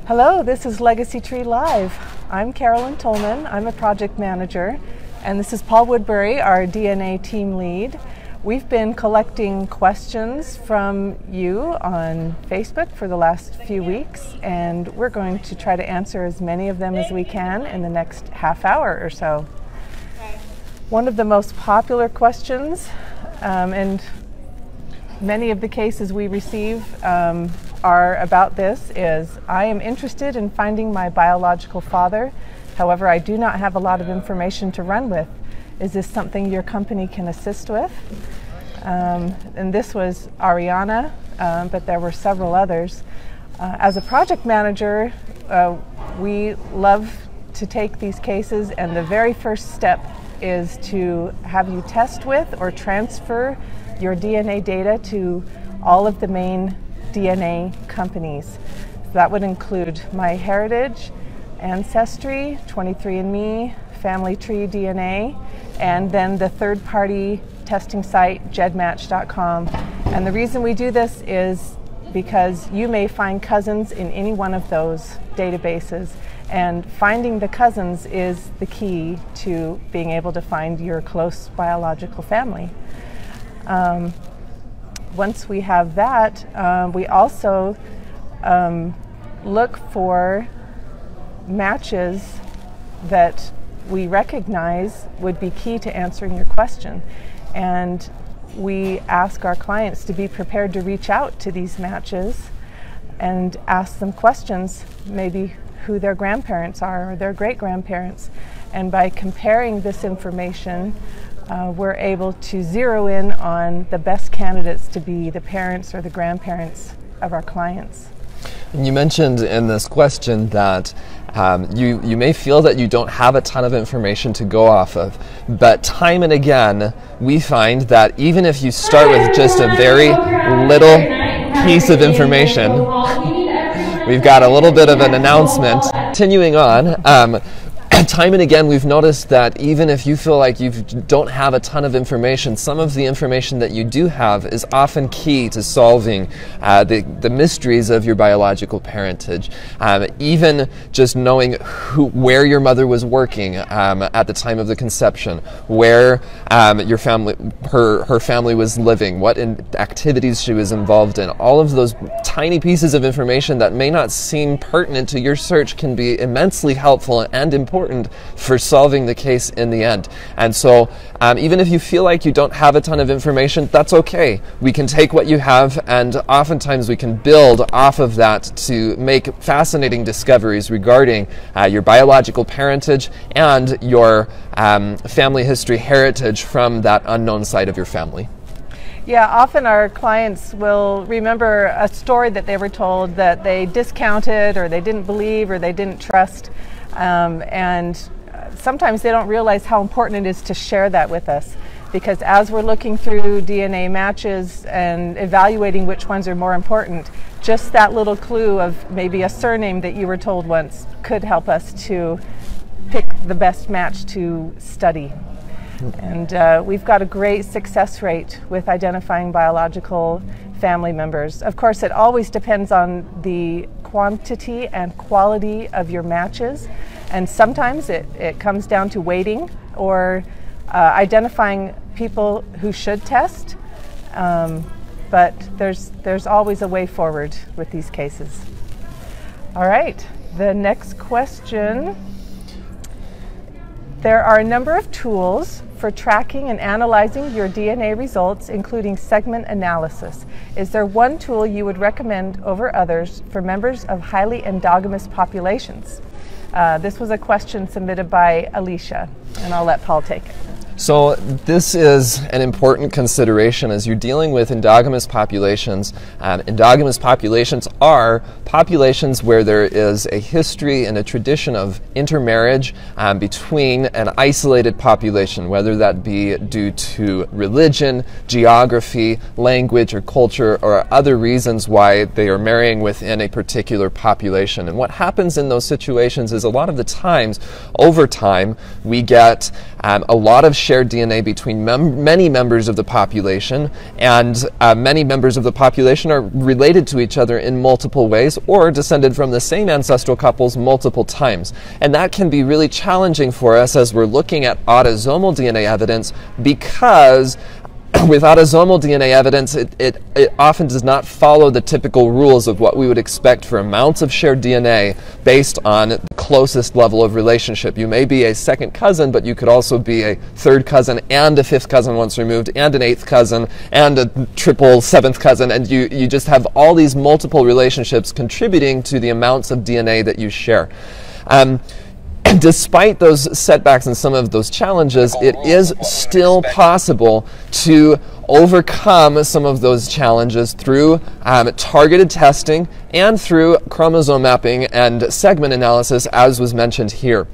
Hello, this is Legacy Tree Live. I'm Carolyn Tolman. I'm a project manager, and this is Paul Woodbury, our DNA team lead. We've been collecting questions from you on Facebook for the last few weeks, and we're going to try to answer as many of them as we can in the next half hour or so. One of the most popular questions, and many of the cases we receive are about this, is I am interested in finding my biological father. However, I do not have a lot of information to run with. Is this something your company can assist with? And this was Ariana, but there were several others. As a project manager, we love to take these cases, and the very first step is to have you test with or transfer your DNA data to all of the main DNA companies. So that would include MyHeritage, Ancestry, 23andMe, Family Tree DNA, and then the third-party testing site, gedmatch.com. And the reason we do this is because you may find cousins in any one of those databases, and finding the cousins is the key to being able to find your close biological family. Once we have that, we also look for matches that we recognize would be key to answering your question. And we ask our clients to be prepared to reach out to these matches and ask them questions, maybe who their grandparents are or their great-grandparents. And by comparing this information, we're able to zero in on the best candidates to be the parents or the grandparents of our clients. You mentioned in this question that you may feel that you don't have a ton of information to go off of, but time and again we find that even if you start with just a very little piece of information, we've got a little bit of an announcement. Continuing on, time and again we've noticed that even if you feel like you don't have a ton of information, some of the information that you do have is often key to solving the mysteries of your biological parentage. Even just knowing where your mother was working at the time of the conception, where your family, her family was living, what activities she was involved in, all of those tiny pieces of information that may not seem pertinent to your search can be immensely helpful and important for solving the case in the end. And so even if you feel like you don't have a ton of information, that's okay. We can take what you have, and oftentimes we can build off of that to make fascinating discoveries regarding your biological parentage and your family history heritage from that unknown side of your family. Yeah, often our clients will remember a story that they were told that they discounted or they didn't believe or they didn't trust. And sometimes they don't realize how important it is to share that with us, because as we're looking through DNA matches and evaluating which ones are more important, just that little clue of maybe a surname that you were told once could help us to pick the best match to study. And we've got a great success rate with identifying biological family members. Of course, it always depends on the quantity and quality of your matches, and sometimes it comes down to waiting or identifying people who should test, but there's always a way forward with these cases. All right, the next question. There are a number of tools for tracking and analyzing your DNA results, including segment analysis. Is there one tool you would recommend over others for members of highly endogamous populations? This was a question submitted by Alicia, and I'll let Paul take it. So this is an important consideration as you're dealing with endogamous populations. Endogamous populations are populations where there is a history and a tradition of intermarriage between an isolated population, whether that be due to religion, geography, language, or culture, or other reasons why they are marrying within a particular population. And what happens in those situations is a lot of the times, over time, we get a lot of shared DNA between many members of the population, and many members of the population are related to each other in multiple ways or descended from the same ancestral couples multiple times. And that can be really challenging for us as we're looking at autosomal DNA evidence, because with autosomal DNA evidence, it often does not follow the typical rules of what we would expect for amounts of shared DNA based on the closest level of relationship. You may be a second cousin, but you could also be a third cousin and a fifth cousin once removed, and an eighth cousin, and a triple seventh cousin, and you just have all these multiple relationships contributing to the amounts of DNA that you share. Despite those setbacks and some of those challenges, it is still possible to overcome some of those challenges through targeted testing and through chromosome mapping and segment analysis, as was mentioned here.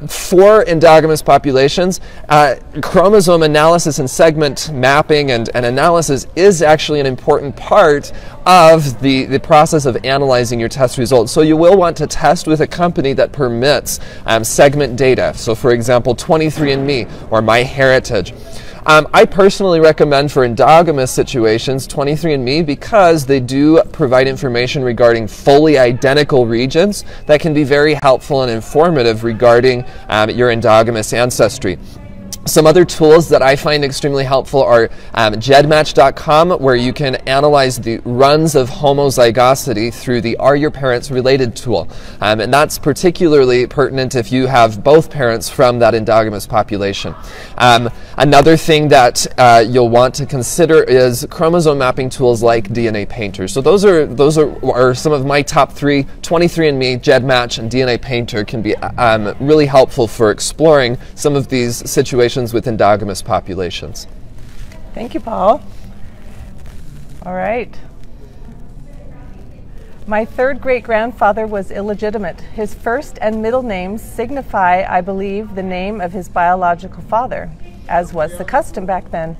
For endogamous populations, chromosome analysis and segment mapping and analysis is actually an important part of the process of analyzing your test results. So you will want to test with a company that permits segment data. So for example, 23andMe or MyHeritage. I personally recommend for endogamous situations 23andMe because they do provide information regarding fully identical regions that can be very helpful and informative regarding your endogamous ancestry. Some other tools that I find extremely helpful are gedmatch.com, where you can analyze the runs of homozygosity through the Are Your Parents Related tool. And that's particularly pertinent if you have both parents from that endogamous population. Another thing that you'll want to consider is chromosome mapping tools like DNA Painter. So those are some of my top three. 23andMe, GEDmatch, and DNA Painter can be really helpful for exploring some of these situations with endogamous populations. Thank you, Paul. All right. My third great-grandfather was illegitimate. His first and middle names signify, I believe, the name of his biological father, as was the custom back then.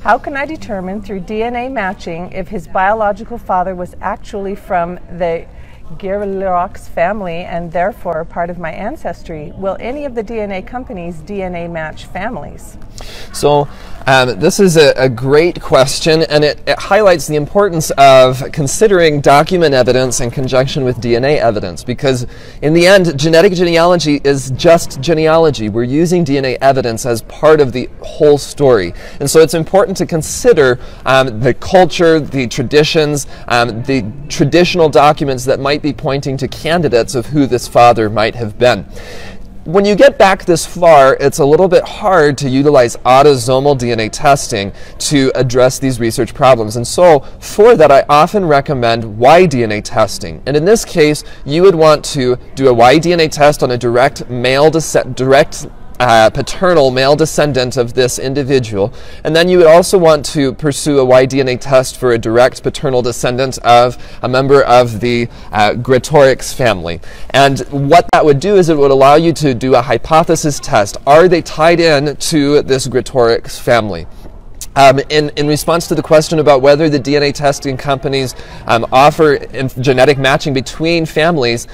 How can I determine through DNA matching if his biological father was actually from the Genealogists family and therefore part of my ancestry? Will any of the DNA companies DNA match families? So this is a great question, and it highlights the importance of considering document evidence in conjunction with DNA evidence, because in the end, genetic genealogy is just genealogy. We're using DNA evidence as part of the whole story. And so it's important to consider the culture, the traditions, the traditional documents that might be pointing to candidates of who this father might have been. When you get back this far, it's a little bit hard to utilize autosomal DNA testing to address these research problems. And so for that, I often recommend Y-DNA testing. And in this case, you would want to do a Y-DNA test on a direct paternal male descendant of this individual, and then you would also want to pursue a Y-DNA test for a direct paternal descendant of a member of the Gretorix family. And what that would do is it would allow you to do a hypothesis test. Are they tied in to this Gretorix family? In response to the question about whether the DNA testing companies offer genetic matching between families,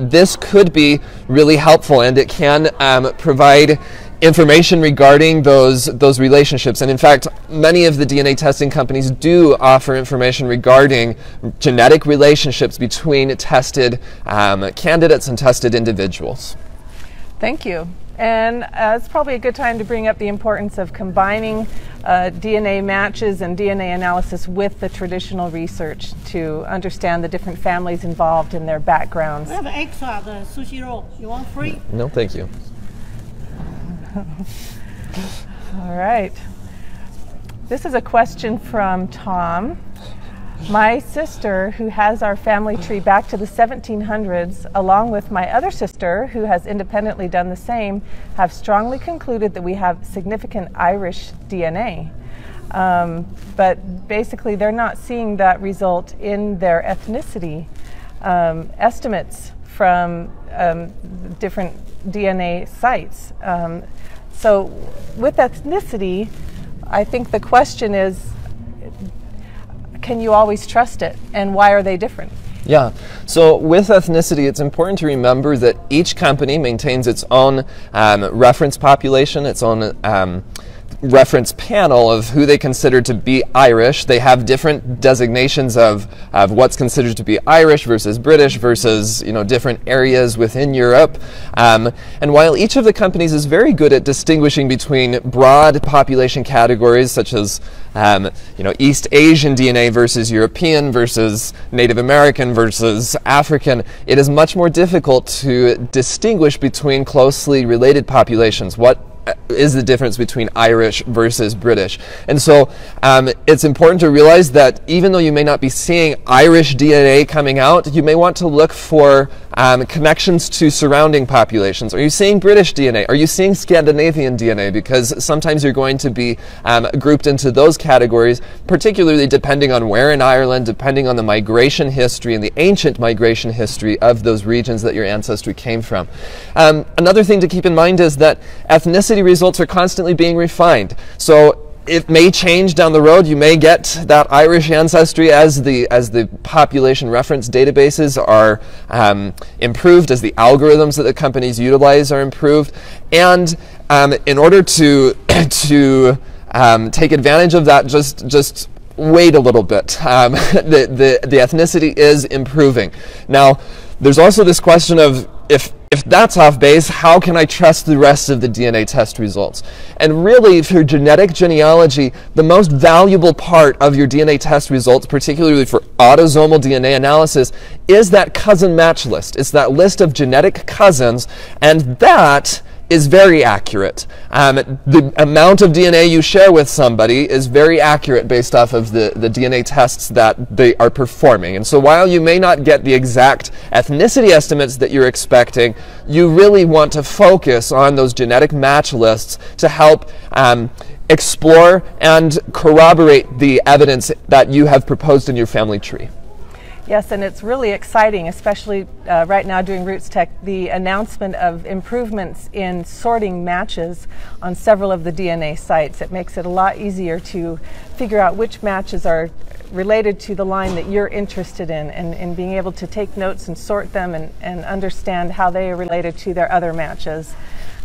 this could be really helpful, and it can provide information regarding those relationships. And in fact, many of the DNA testing companies do offer information regarding genetic relationships between tested candidates and tested individuals. Thank you. And it's probably a good time to bring up the importance of combining DNA matches and DNA analysis with the traditional research to understand the different families involved and their backgrounds. We have extra the sushi roll. You want free? No, thank you. All right. This is a question from Tom. My sister, who has our family tree back to the 1700s, along with my other sister, who has independently done the same, have strongly concluded that we have significant Irish DNA. But basically, they're not seeing that result in their ethnicity. Estimates from different DNA sites. So with ethnicity, I think the question is, can you always trust it, and why are they different? Yeah. So with ethnicity, it's important to remember that each company maintains its own reference population, its own reference panel of who they consider to be Irish. They have different designations of what's considered to be Irish versus British versus, you know, different areas within Europe. And while each of the companies is very good at distinguishing between broad population categories such as you know, East Asian DNA versus European versus Native American versus African, it is much more difficult to distinguish between closely related populations. What is the difference between Irish versus British? And so it's important to realize that even though you may not be seeing Irish DNA coming out, you may want to look for connections to surrounding populations. Are you seeing British DNA? Are you seeing Scandinavian DNA? Because sometimes you're going to be grouped into those categories, particularly depending on where in Ireland, depending on the migration history and the ancient migration history of those regions that your ancestry came from. Another thing to keep in mind is that ethnicity results are constantly being refined. So it may change down the road. You may get that Irish ancestry as the population reference databases are improved, as the algorithms that the companies utilize are improved. And in order to take advantage of that, just wait a little bit. The ethnicity is improving. Now, there's also this question of if that's off base, how can I trust the rest of the DNA test results? And really, for genetic genealogy, the most valuable part of your DNA test results, particularly for autosomal DNA analysis, is that cousin match list. It's that list of genetic cousins, and that is very accurate. The amount of DNA you share with somebody is very accurate based off of the DNA tests that they are performing. And so while you may not get the exact ethnicity estimates that you're expecting, you really want to focus on those genetic match lists to help explore and corroborate the evidence that you have proposed in your family tree. Yes, and it's really exciting, especially right now doing Roots Tech, the announcement of improvements in sorting matches on several of the DNA sites. It makes it a lot easier to figure out which matches are related to the line that you're interested in, and being able to take notes and sort them and understand how they are related to their other matches.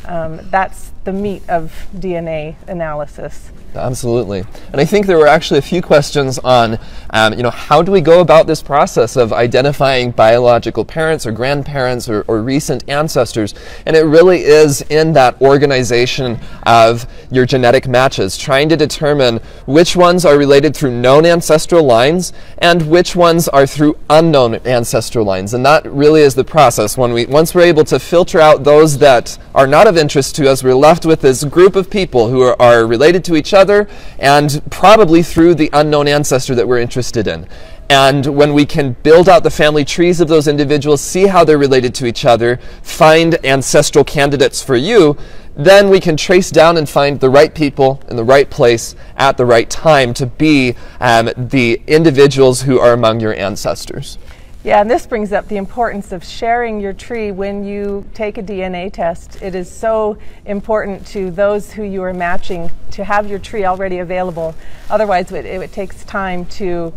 That's the meat of DNA analysis. Absolutely. And I think there were actually a few questions on, you know, how do we go about this process of identifying biological parents or grandparents or recent ancestors? And it really is in that organization of your genetic matches, trying to determine which ones are related through known ancestral lines and which ones are through unknown ancestral lines. And that really is the process. Once we're able to filter out those that are not of interest to us, we're left with this group of people who are related to each other and probably through the unknown ancestor that we're interested in. And when we can build out the family trees of those individuals, see how they're related to each other, find ancestral candidates for you, then we can trace down and find the right people in the right place at the right time to be the individuals who are among your ancestors. Yeah, and this brings up the importance of sharing your tree when you take a DNA test. It is so important to those who you are matching to have your tree already available. Otherwise, it takes time to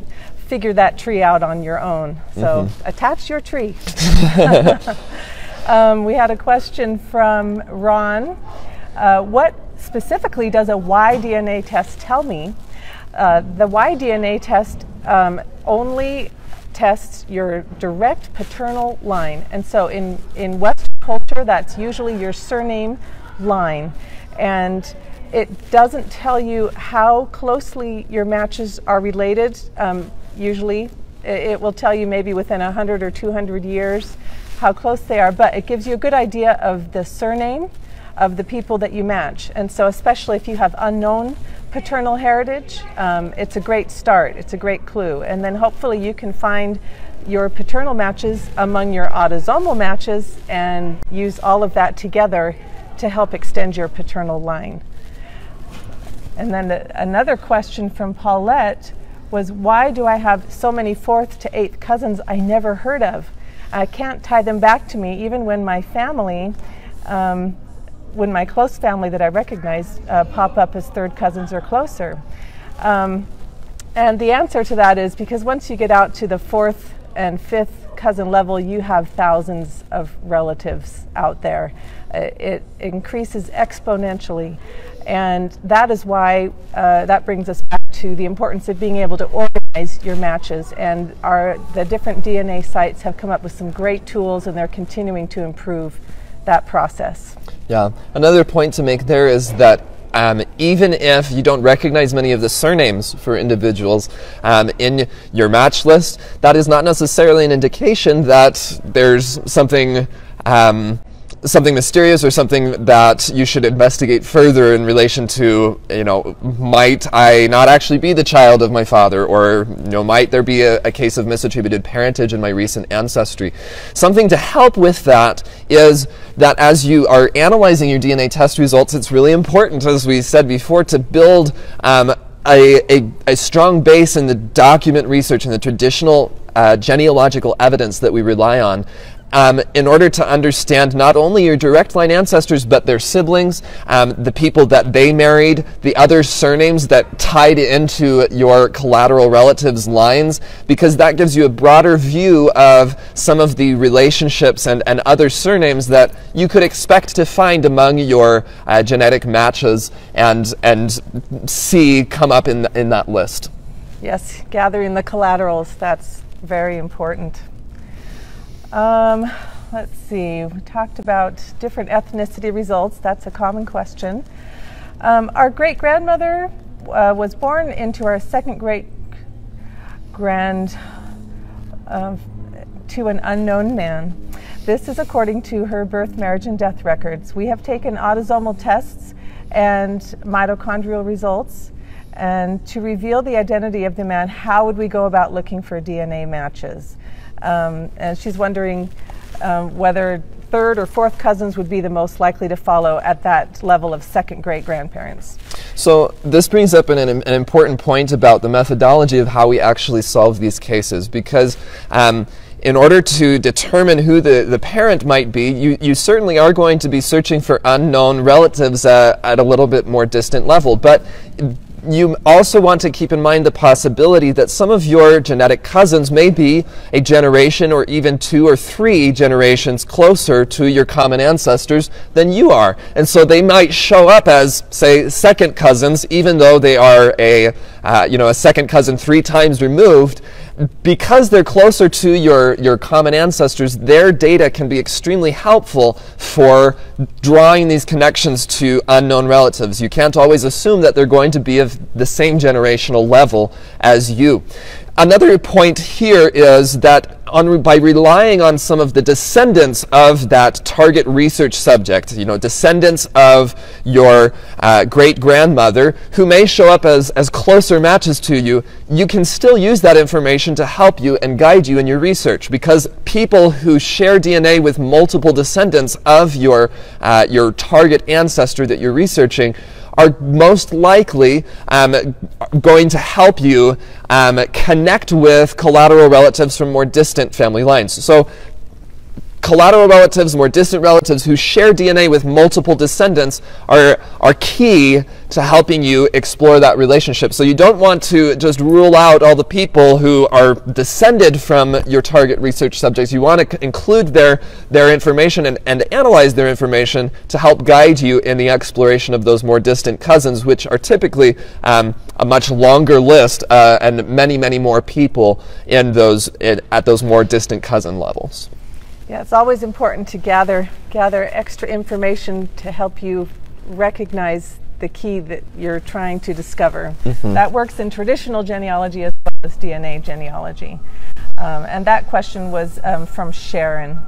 figure that tree out on your own. So attach your tree. We had a question from Ron. What specifically does a Y-DNA test tell me? The Y-DNA test only tests your direct paternal line. And so in Western culture, that's usually your surname line. And it doesn't tell you how closely your matches are related. Usually it will tell you maybe within 100 or 200 years how close they are, but it gives you a good idea of the surname of the people that you match. And so especially if you have unknown paternal heritage, it's a great start, it's a great clue. And then hopefully you can find your paternal matches among your autosomal matches and use all of that together to help extend your paternal line. And then another question from Paulette was, why do I have so many 4th to 8th cousins I never heard of? I can't tie them back to me even when my family, when my close family that I recognize pop up as 3rd cousins or closer. And the answer to that is because once you get out to the 4th and fifth cousin level, you have thousands of relatives out there. It increases exponentially, and that is why that brings us back to the importance of being able to organize your matches. And the different DNA sites have come up with some great tools, and they're continuing to improve that process. Yeah, another point to make there is that even if you don't recognize many of the surnames for individuals in your match list, that is not necessarily an indication that there's something mysterious or something that you should investigate further in relation to, might I not actually be the child of my father, or, might there be a case of misattributed parentage in my recent ancestry. Something to help with that is that as you are analyzing your DNA test results, it's really important, as we said before, to build a strong base in the document research and the traditional genealogical evidence that we rely on, in order to understand not only your direct line ancestors, but their siblings, the people that they married, the other surnames that tied into your collateral relatives' lines, because that gives you a broader view of some of the relationships and other surnames that you could expect to find among your genetic matches and see come up in that list. Yes, gathering the collaterals, that's very important. Let's see, we talked about different ethnicity results. That's a common question. Our great-grandmother was born into our second great-grand to an unknown man. This is according to her birth, marriage, and death records. We have taken autosomal tests and mitochondrial results, and to reveal the identity of the man, how would we go about looking for DNA matches? And she's wondering whether third or fourth cousins would be the most likely to follow at that level of second great-grandparents. So this brings up an important point about the methodology of how we actually solve these cases, because in order to determine who the parent might be, you certainly are going to be searching for unknown relatives at a little bit more distant level. But you also want to keep in mind the possibility that some of your genetic cousins may be a generation or even 2 or 3 generations closer to your common ancestors than you are. And so they might show up as, say, second cousins, even though they are a second cousin 3 times removed. Because they're closer to your common ancestors, their data can be extremely helpful for drawing these connections to unknown relatives. You can't always assume that they're going to be of the same generational level as you. Another point here is that by relying on some of the descendants of that target research subject, descendants of your great-grandmother who may show up as closer matches to you, you can still use that information to help you and guide you in your research, because people who share DNA with multiple descendants of your target ancestor that you're researching are most likely going to help you connect with collateral relatives from more distant family lines. So collateral relatives, more distant relatives who share DNA with multiple descendants are key to helping you explore that relationship. So you don't want to just rule out all the people who are descended from your target research subjects. You want to include their information and analyze their information to help guide you in the exploration of those more distant cousins, which are typically a much longer list and many, many more people at those more distant cousin levels. Yeah, it's always important to gather extra information to help you recognize the key that you're trying to discover. Mm-hmm. That works in traditional genealogy as well as DNA genealogy. And that question was from Sharon.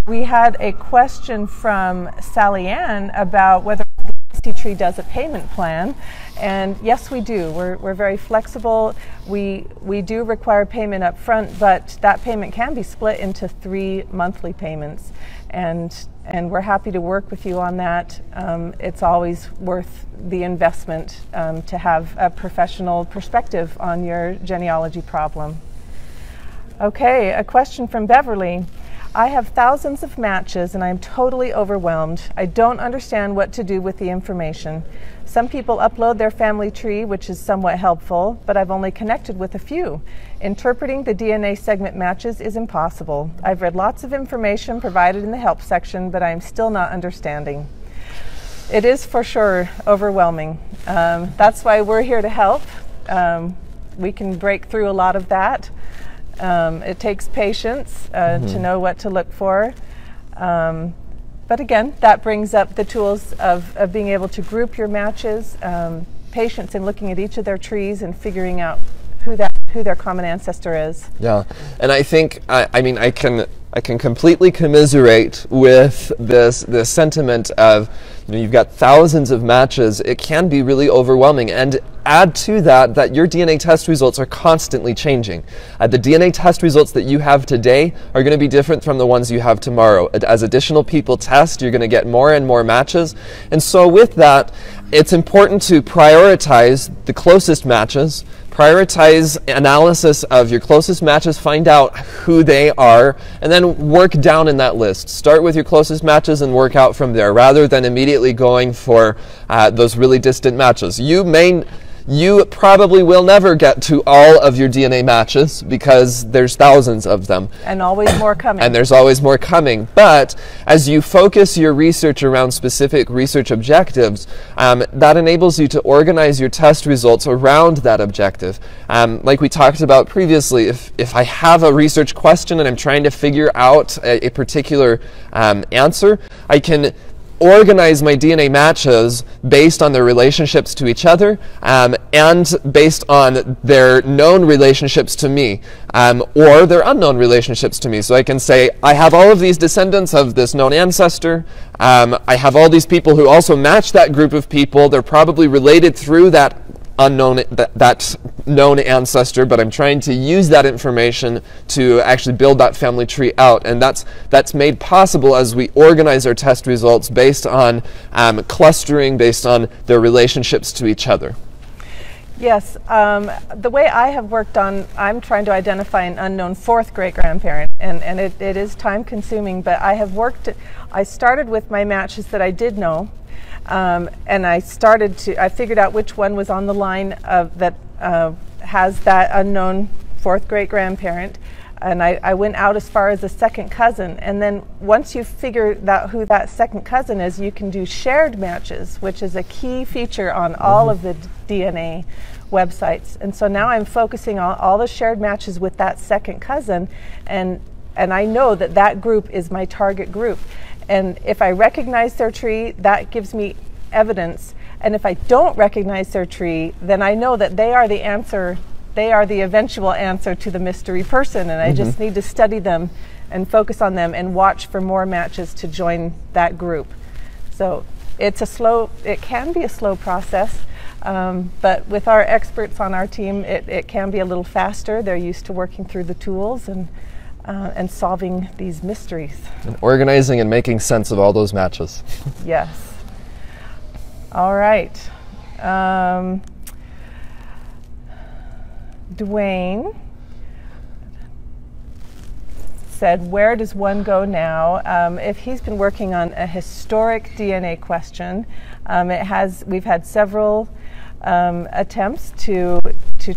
We had a question from Sally Ann about whether Ethnicity does a payment plan, and yes, we do. We're very flexible. We do require payment up front, but that payment can be split into 3 monthly payments, and we're happy to work with you on that. It's always worth the investment to have a professional perspective on your genealogy problem. Okay, a question from Beverly. I have thousands of matches and I'm totally overwhelmed. I don't understand what to do with the information. Some people upload their family tree, which is somewhat helpful, but I've only connected with a few. Interpreting the DNA segment matches is impossible. I've read lots of information provided in the help section, but I'm still not understanding. It is for sure overwhelming. That's why we're here to help. We can break through a lot of that. It takes patience to know what to look for. But again, that brings up the tools of being able to group your matches, patience in looking at each of their trees and figuring out who their common ancestor is. Yeah, and I think, I mean, I can completely commiserate with this sentiment of, you know, you've got thousands of matches. It can be really overwhelming, and add to that your DNA test results are constantly changing. The DNA test results that you have today are going to be different from the ones you have tomorrow. As additional people test, you're going to get more and more matches, and so with that, it's important to prioritize the closest matches. Prioritize analysis of your closest matches, find out who they are, and then work down in that list. Start with your closest matches and work out from there, rather than immediately going for those really distant matches. You probably will never get to all of your DNA matches because there's thousands of them. And always more coming. And there's always more coming. But as you focus your research around specific research objectives, that enables you to organize your test results around that objective. Like we talked about previously, if I have a research question and I'm trying to figure out a particular answer, I can organize my DNA matches based on their relationships to each other and based on their known relationships to me or their unknown relationships to me. So I can say, I have all of these descendants of this known ancestor. I have all these people who also match that group of people. They're probably related through that unknown, that known ancestor, but I'm trying to use that information to actually build that family tree out, and that's made possible as we organize our test results based on clustering, based on their relationships to each other. Yes, the way I have worked on, I'm trying to identify an unknown fourth great-grandparent, and it is time-consuming, but I started with my matches that I did know, and I figured out which one was on the line that has that unknown fourth great-grandparent, and I went out as far as a second cousin, and then once you figure out who that second cousin is, you can do shared matches, which is a key feature on all of the DNA websites. And so now I'm focusing on all the shared matches with that second cousin, and I know that that group is my target group. And if I recognize their tree, that gives me evidence. And if I don't recognize their tree, then I know that they are the answer, they are the eventual answer to the mystery person, and I just need to study them and focus on them and watch for more matches to join that group. So it can be a slow process, but with our experts on our team, it can be a little faster. They're used to working through the tools and solving these mysteries. And organizing and making sense of all those matches. Yes. All right. Dwayne said, where does one go now? If he's been working on a historic DNA question, we've had several attempts to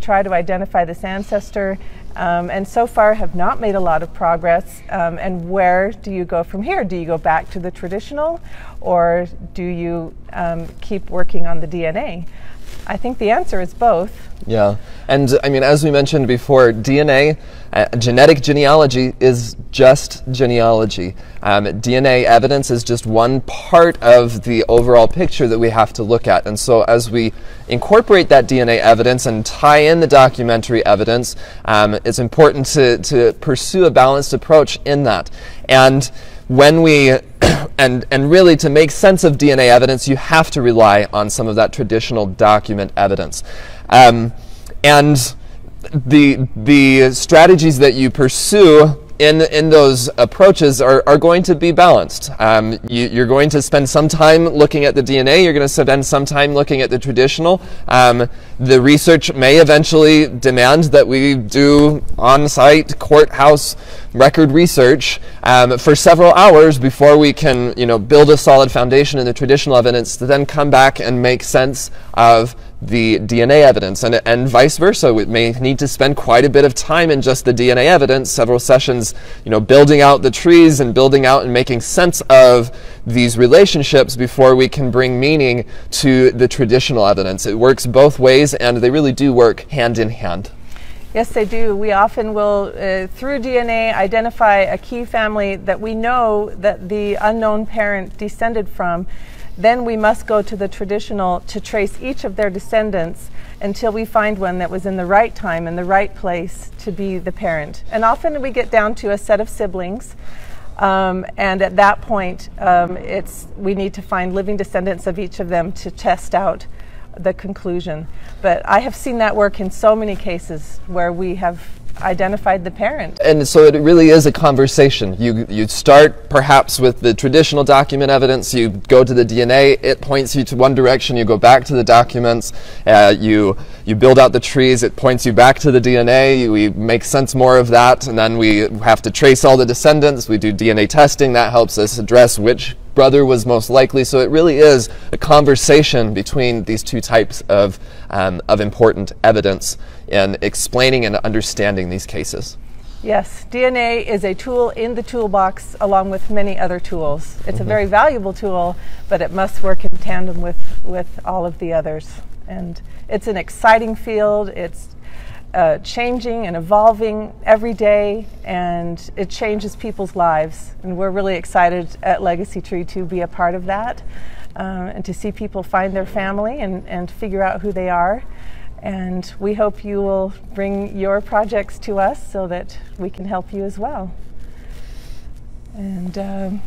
try to identify this ancestor, and so far have not made a lot of progress. And where do you go from here? Do you go back to the traditional, or do you keep working on the DNA? I think the answer is both. Yeah, and I mean, as we mentioned before, DNA, genetic genealogy is just genealogy. DNA evidence is just one part of the overall picture that we have to look at. And so as we incorporate that DNA evidence and tie in the documentary evidence, it's important to pursue a balanced approach in that. And when we and really, to make sense of DNA evidence, you have to rely on some of that traditional document evidence. And the strategies that you pursue in those approaches are going to be balanced. You're going to spend some time looking at the DNA. You're going to spend some time looking at the traditional. The research may eventually demand that we do on-site courthouse record research for several hours before we can, build a solid foundation in the traditional evidence to then come back and make sense of the DNA evidence, and vice versa. We may need to spend quite a bit of time in just the DNA evidence, several sessions, building out the trees and building out and making sense of these relationships before we can bring meaning to the traditional evidence. It works both ways, and they really do work hand in hand. Yes, they do. We often will, through DNA, identify a key family that we know that the unknown parent descended from. Then we must go to the traditional to trace each of their descendants until we find one that was in the right time and the right place to be the parent. And often we get down to a set of siblings, and at that point we need to find living descendants of each of them to test out the conclusion. But I have seen that work in so many cases where we have identified the parent. And so it really is a conversation. You start perhaps with the traditional document evidence, you go to the DNA, it points you to one direction, you go back to the documents, you build out the trees, it points you back to the DNA, we make sense more of that, and then we have to trace all the descendants, we do DNA testing, that helps us address which brother was most likely. So it really is a conversation between these two types of important evidence in explaining and understanding these cases. Yes, DNA is a tool in the toolbox along with many other tools. It's a very valuable tool, but it must work in tandem with all of the others. And it's an exciting field. It's changing and evolving every day, and it changes people's lives. And we're really excited at Legacy Tree to be a part of that, and to see people find their family and figure out who they are. And we hope you will bring your projects to us so that we can help you as well. And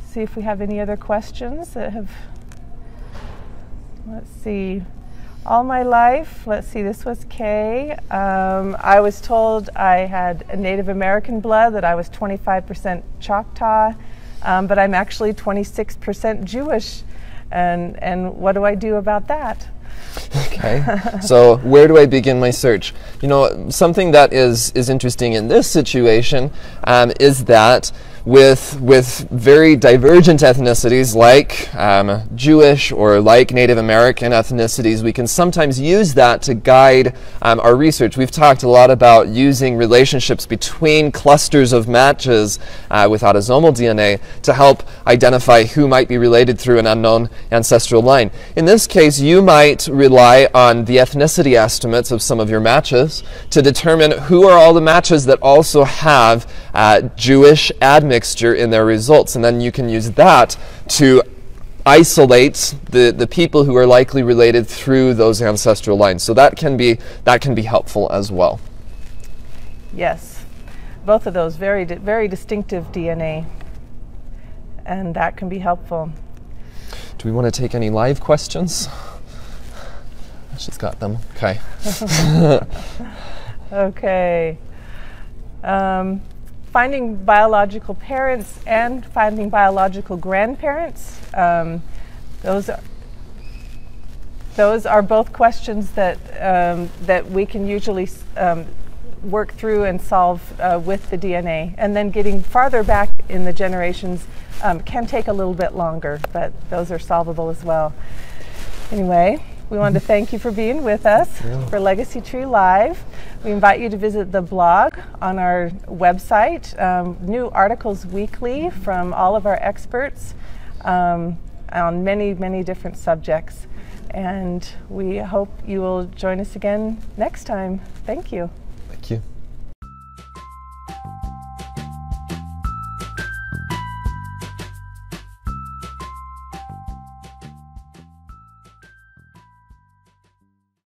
see if we have any other questions that have, let's see. All my life, let's see, this was Kay. I was told I had a Native American blood, that I was 25% Choctaw, but I'm actually 26% Jewish. And what do I do about that? Okay, so where do I begin my search? Something that is interesting in this situation is that with very divergent ethnicities like Jewish or like Native American ethnicities, we can sometimes use that to guide our research. We've talked a lot about using relationships between clusters of matches with autosomal DNA to help identify who might be related through an unknown ancestral line. In this case, you might rely on the ethnicity estimates of some of your matches to determine who are all the matches that also have Jewish admixture in their results, and then you can use that to isolate the people who are likely related through those ancestral lines. So that can be helpful as well. Yes, both of those very distinctive DNA, and that can be helpful. Do we want to take any live questions? She's got them. Okay. Okay. Finding biological parents and finding biological grandparents. Those are both questions that we can usually work through and solve with the DNA. And then getting farther back in the generations can take a little bit longer, but those are solvable as well. Anyway, we wanted to thank you for being with us for Legacy Tree Live. We invite you to visit the blog on our website. New articles weekly from all of our experts on many, many different subjects. And we hope you will join us again next time. Thank you. Thank you.